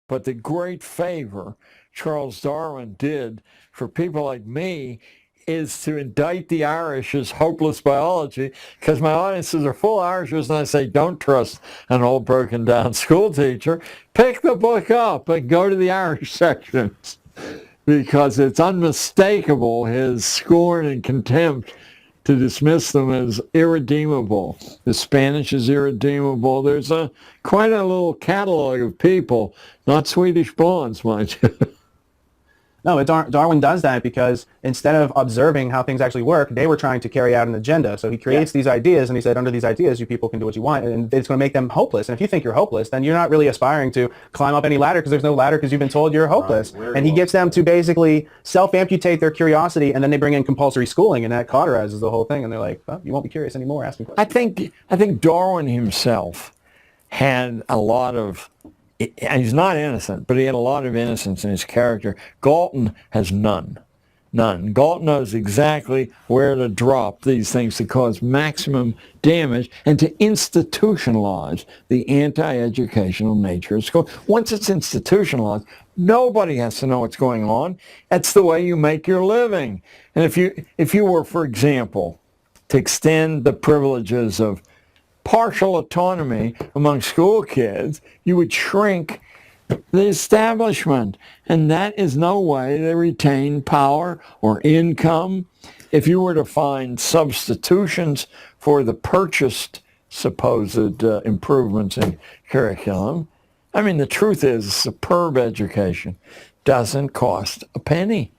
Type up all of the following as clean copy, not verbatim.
But the great favor Charles Darwin did for people like me is to indict the Irish as hopeless biology, because my audiences are full of Irishers, and I say, don't trust an old broken down school teacher. Pick the book up and go to the Irish sections, because it's unmistakable, his scorn and contempt to dismiss them as irredeemable. The Spanish is irredeemable. There's quite a little catalog of people, not Swedish bonds, mind you. No, Darwin does that because instead of observing how things actually work, they were trying to carry out an agenda. So he creates these ideas, and he said, under these ideas, you people can do what you want, and it's going to make them hopeless. And if you think you're hopeless, then you're not really aspiring to climb up any ladder, because there's no ladder because you've been told you're hopeless. And he gets them to basically self-amputate their curiosity, and then they bring in compulsory schooling, and that cauterizes the whole thing. And they're like, well, you won't be curious anymore, ask me questions. I think Darwin himself had a lot of, and he's not innocent, but he had a lot of innocence in his character. Galton has none. Galton knows exactly where to drop these things to cause maximum damage and to institutionalize the anti-educational nature of school. Once it's institutionalized, nobody has to know what's going on. That's the way you make your living. And if you were, for example, to extend the privileges of partial autonomy among school kids, you would shrink the establishment, and that is no way to retain power or income. If you were to find substitutions for the purchased supposed improvements in curriculum, I mean, the truth is, a superb education doesn't cost a penny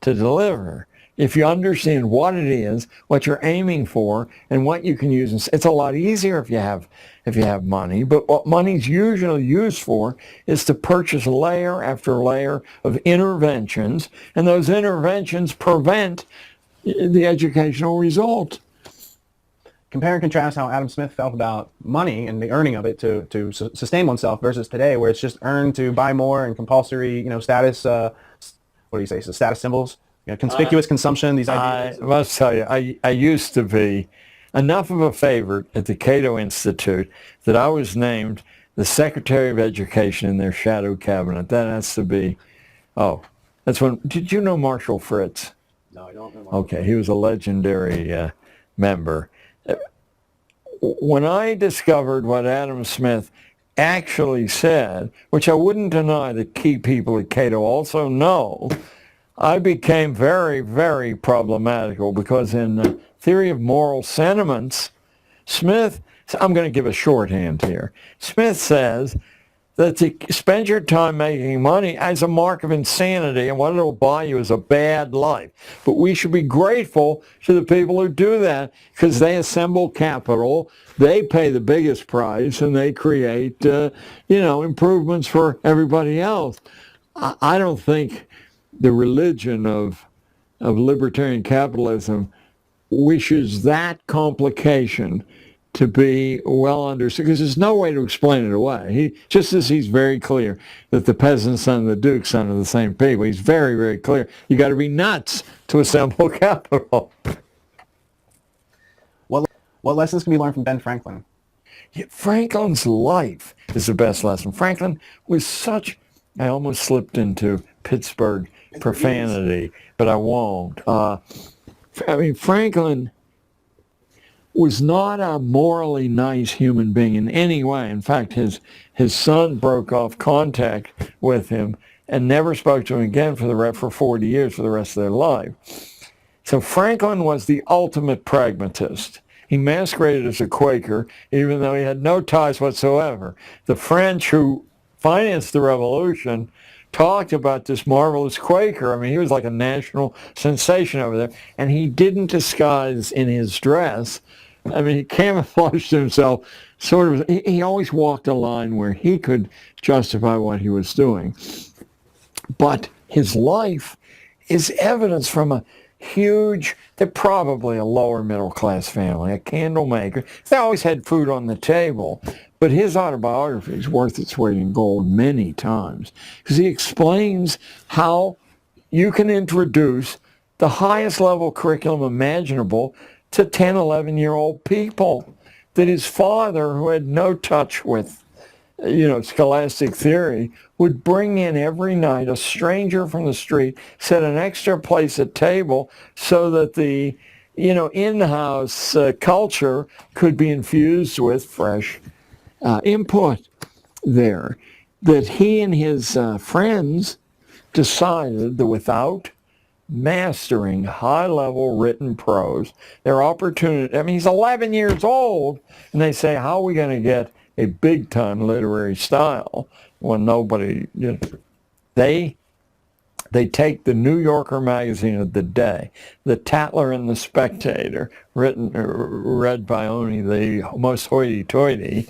to deliver. If you understand what it is, what you're aiming for, and what you can use, it's a lot easier if you have money. But what money's usually used for is to purchase layer after layer of interventions, and those interventions prevent the educational result. Compare and contrast how Adam Smith felt about money and the earning of it to sustain oneself versus today, where it's just earned to buy more and compulsory, status. What do you say? So status symbols. Conspicuous consumption, these ideas. I must tell you, I used to be enough of a favorite at the Cato Institute that I was named the Secretary of Education in their shadow cabinet. That has to be, that's when, did you know Marshall Fritz? No, I don't know. Okay, he was a legendary member. When I discovered what Adam Smith actually said, which I wouldn't deny that key people at Cato also know, I became very, very problematical, because in the theory of moral sentiments, Smith, I'm going to give a shorthand here. Smith says that to spend your time making money as a mark of insanity, and what it'll buy you is a bad life. But we should be grateful to the people who do that, because they assemble capital, they pay the biggest price, and they create, improvements for everybody else. I don't think the religion of libertarian capitalism wishes that complication to be well understood, because there's no way to explain it away. Just as he's very clear that the peasant's son and the duke's son are the same people, he's very, very clear. You got to be nuts to assemble capital. What lessons can we learn from Ben Franklin? Yeah, Franklin's life is the best lesson. Franklin was I almost slipped into Pittsburgh profanity, but I won't. Franklin was not a morally nice human being in any way. In fact, his son broke off contact with him and never spoke to him again for 40 years, for the rest of their life. So Franklin was the ultimate pragmatist. He masqueraded as a Quaker, even though he had no ties whatsoever. The French who financed the revolution talked about this marvelous Quaker. He was like a national sensation over there. And he didn't disguise in his dress. He camouflaged himself sort of. He always walked a line where he could justify what he was doing. But his life is evidence from they're probably a lower middle class family, a candle maker. They always had food on the table. But his autobiography is worth its weight in gold many times, because he explains how you can introduce the highest level curriculum imaginable to 10, 11-year-old people that his father, who had no touch with scholastic theory, would bring in every night a stranger from the street, set an extra place at table so that the, in-house culture could be infused with fresh input there. That he and his friends decided that without mastering high-level written prose, their opportunity, he's 11 years old, and they say, how are we going to get a big-time literary style when nobody, they take the New Yorker magazine of the day, the Tatler and the Spectator, read by only the most hoity-toity,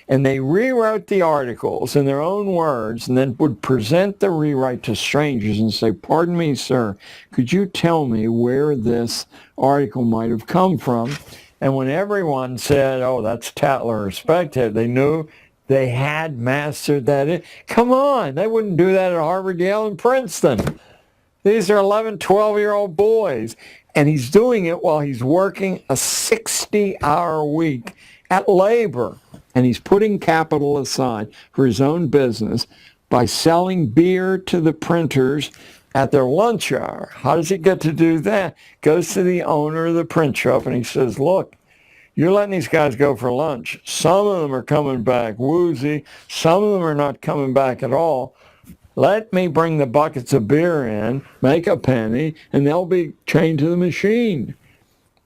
and they rewrote the articles in their own words and then would present the rewrite to strangers and say, pardon me, sir, could you tell me where this article might have come from? And when everyone said, oh, that's Tatler or Spectator, they knew they had mastered that. Come on, they wouldn't do that at Harvard, Yale, and Princeton. These are 11, 12-year-old boys. And he's doing it while he's working a 60-hour week at labor. And he's putting capital aside for his own business by selling beer to the printers at their lunch hour. How does he get to do that? Goes to the owner of the print shop and he says, look, you're letting these guys go for lunch. Some of them are coming back woozy. Some of them are not coming back at all. Let me bring the buckets of beer in, make a penny, and they'll be chained to the machine.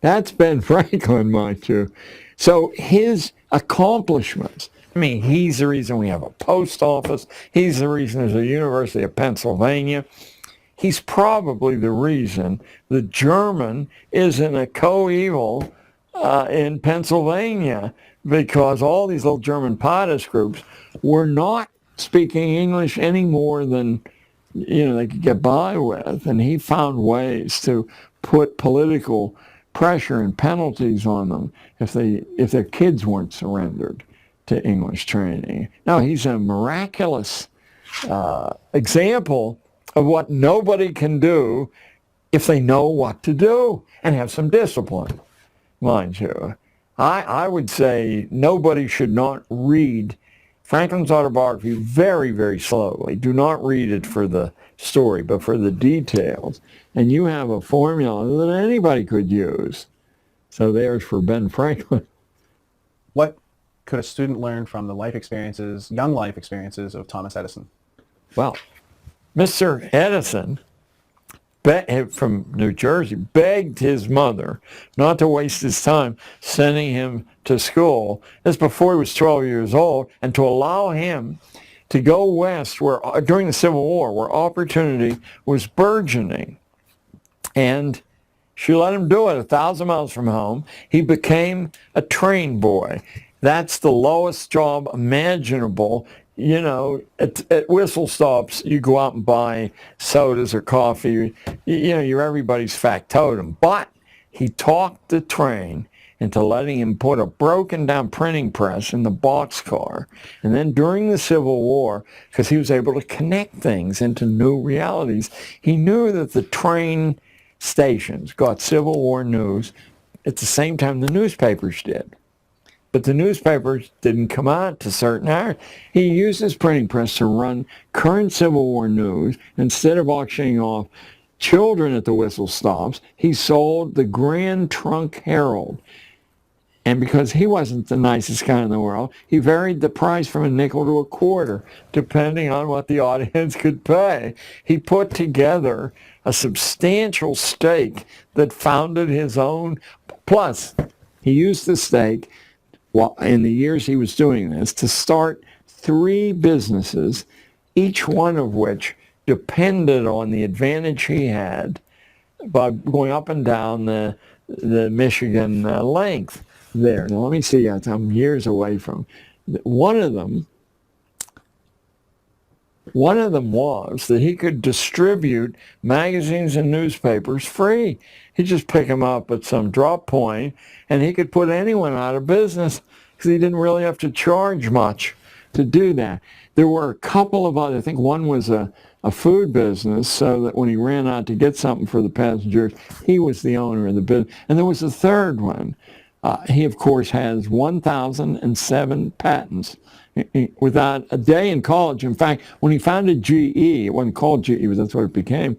That's Ben Franklin, mind you. So his accomplishments, he's the reason we have a post office. He's the reason there's a University of Pennsylvania. He's probably the reason the German isn't a coeval in Pennsylvania, because all these little German pietist groups were not speaking English any more than they could get by with, and he found ways to put political pressure and penalties on them if their kids weren't surrendered to English training. Now, he's a miraculous example of what nobody can do if they know what to do and have some discipline, mind you. I would say nobody should not read Franklin's autobiography very, very slowly. Do not read it for the story, but for the details. And you have a formula that anybody could use. So there's for Ben Franklin. What could a student learn from the young life experiences of Thomas Edison? Well, Mr. Edison from New Jersey begged his mother not to waste his time sending him to school. This before he was 12 years old, and to allow him to go west during the Civil War, where opportunity was burgeoning. And she let him do it 1,000 miles from home. He became a train boy. That's the lowest job imaginable. At whistle stops, you go out and buy sodas or coffee. You're everybody's factotum. But he talked the train into letting him put a broken down printing press in the boxcar. And then during the Civil War, because he was able to connect things into new realities, he knew that the train stations got Civil War news at the same time the newspapers did. But the newspapers didn't come out to certain hours. He used his printing press to run current Civil War news. Instead of auctioning off children at the whistle stops, he sold the Grand Trunk Herald. And because he wasn't the nicest guy in the world, he varied the price from a nickel to a quarter, depending on what the audience could pay. He put together a substantial stake that founded his own. Plus, he used the stake in the years he was doing this to start 3 businesses, each one of which depended on the advantage he had by going up and down the Michigan length there. Now let me see, I'm years away from one of them. One of them was that he could distribute magazines and newspapers free. He'd just pick them up at some drop point, and he could put anyone out of business because he didn't really have to charge much to do that. There were a couple of other, I think one was a food business, so that when he ran out to get something for the passengers, he was the owner of the business. And there was a third one, He, of course, has 1,007 patents without a day in college. In fact, when he founded GE, it wasn't called GE, but that's what it became,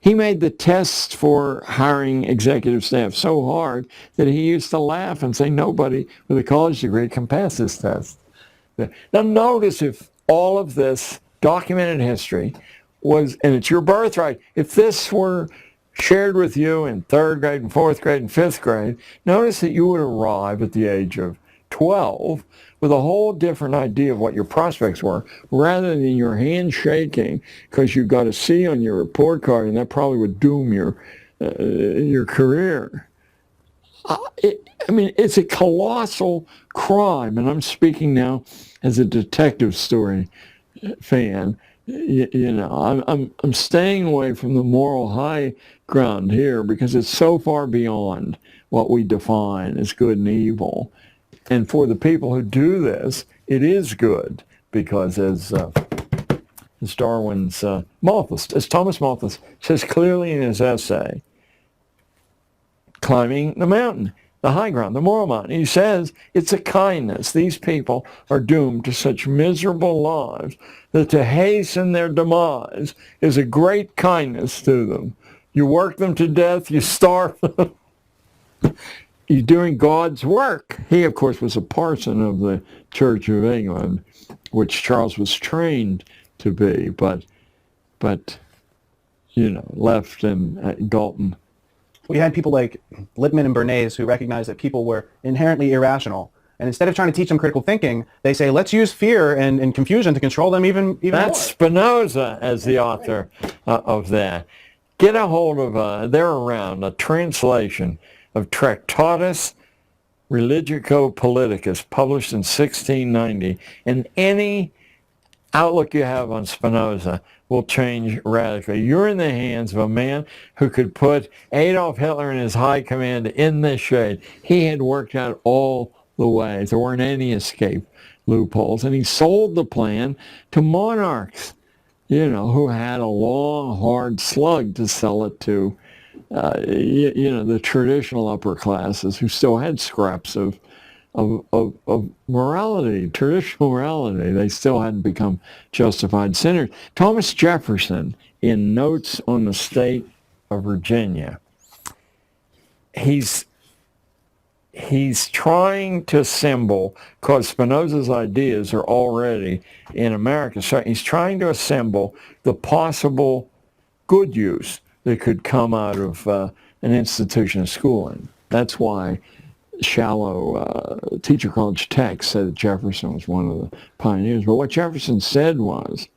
he made the tests for hiring executive staff so hard that he used to laugh and say nobody with a college degree can pass this test. Now notice if all of this documented history was, and it's your birthright, if this were shared with you in 3rd grade and 4th grade and 5th grade, notice that you would arrive at the age of 12 with a whole different idea of what your prospects were, rather than your hand shaking because you got a C on your report card, and that probably would doom your career. It's a colossal crime, and I'm speaking now as a detective story fan. I'm staying away from the moral high ground here because it's so far beyond what we define as good and evil. And for the people who do this, it is good because as Darwin's Malthus, as Thomas Malthus says clearly in his essay, Climbing the Mountain, the high ground, the moral mountain, he says it's a kindness. These people are doomed to such miserable lives that to hasten their demise is a great kindness to them. You work them to death, you starve them. You're doing God's work. He, of course, was a parson of the Church of England, which Charles was trained to be, but left in Galton. We had people like Lippmann and Bernays who recognized that people were inherently irrational. And instead of trying to teach them critical thinking, they say, let's use fear and confusion to control them even more. That's Spinoza as the author of that. Get a hold of, they're around, a translation of Tractatus Religico-Politicus, published in 1690, and any outlook you have on Spinoza will change radically. You're in the hands of a man who could put Adolf Hitler and his high command in the shade. He had worked out all the ways. There weren't any escape loopholes, and he sold the plan to monarchs, who had a long, hard slug to sell it to the traditional upper classes who still had scraps of morality, traditional morality. They still hadn't become justified sinners. Thomas Jefferson, in Notes on the State of Virginia, he's trying to assemble, because Spinoza's ideas are already in America, so he's trying to assemble the possible good use that could come out of an institution of schooling. That's why shallow teacher college texts said that Jefferson was one of the pioneers. But what Jefferson said was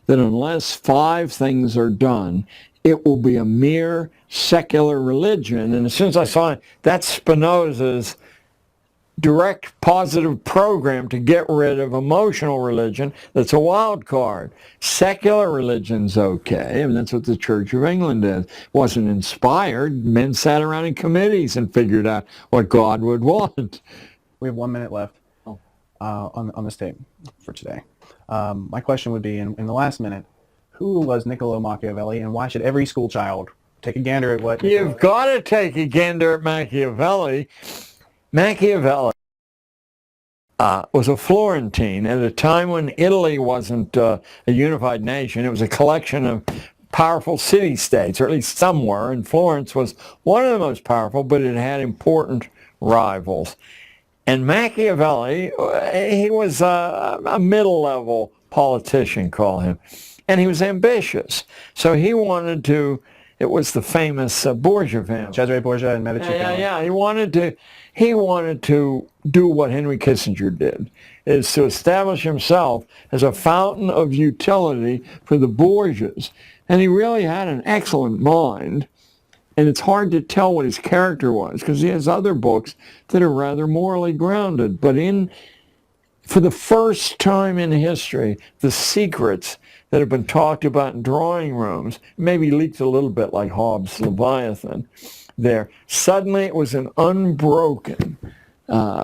that unless 5 things are done, it will be a mere secular religion. And as soon as I saw it, that's Spinoza's direct positive program to get rid of emotional religion. That's a wild card. Secular religion's okay. That's what the Church of England did. It wasn't inspired. Men sat around in committees and figured out what God would want. We have 1 minute left on this tape for today. My question would be, in the last minute, who was Niccolo Machiavelli, and why should every school child take a gander at what... You've got to take a gander at Machiavelli. Machiavelli was a Florentine at a time when Italy wasn't a unified nation. It was a collection of powerful city-states, or at least some were, and Florence was one of the most powerful, but it had important rivals. And Machiavelli, he was a middle-level politician, call him, and he was ambitious. So he wanted to, it was the famous Borgia family. Cesare Borgia and Medici family. Yeah, he wanted to do what Henry Kissinger did, is to establish himself as a fountain of utility for the Borgias. And he really had an excellent mind. And it's hard to tell what his character was, because he has other books that are rather morally grounded. But for the first time in history, the secrets that have been talked about in drawing rooms, maybe leaked a little bit like Hobbes' Leviathan there, suddenly it was an unbroken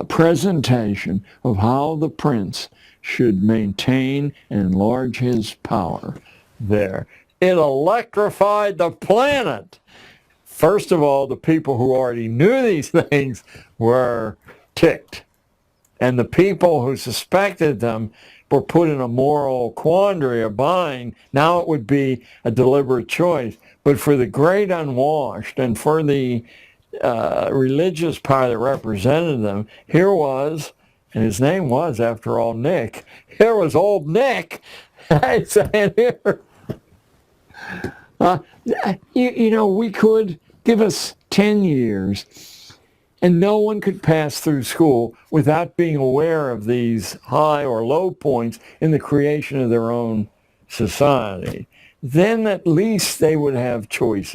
presentation of how the prince should maintain and enlarge his power there. It electrified the planet. First of all, the people who already knew these things were ticked. And the people who suspected them were put in a moral quandary, a bind. Now it would be a deliberate choice. But for the great unwashed and for the religious part that represented them, here was, and his name was, after all, Nick. Here was old Nick saying here, we could give us 10 years and no one could pass through school without being aware of these high or low points in the creation of their own society. Then at least they would have choices.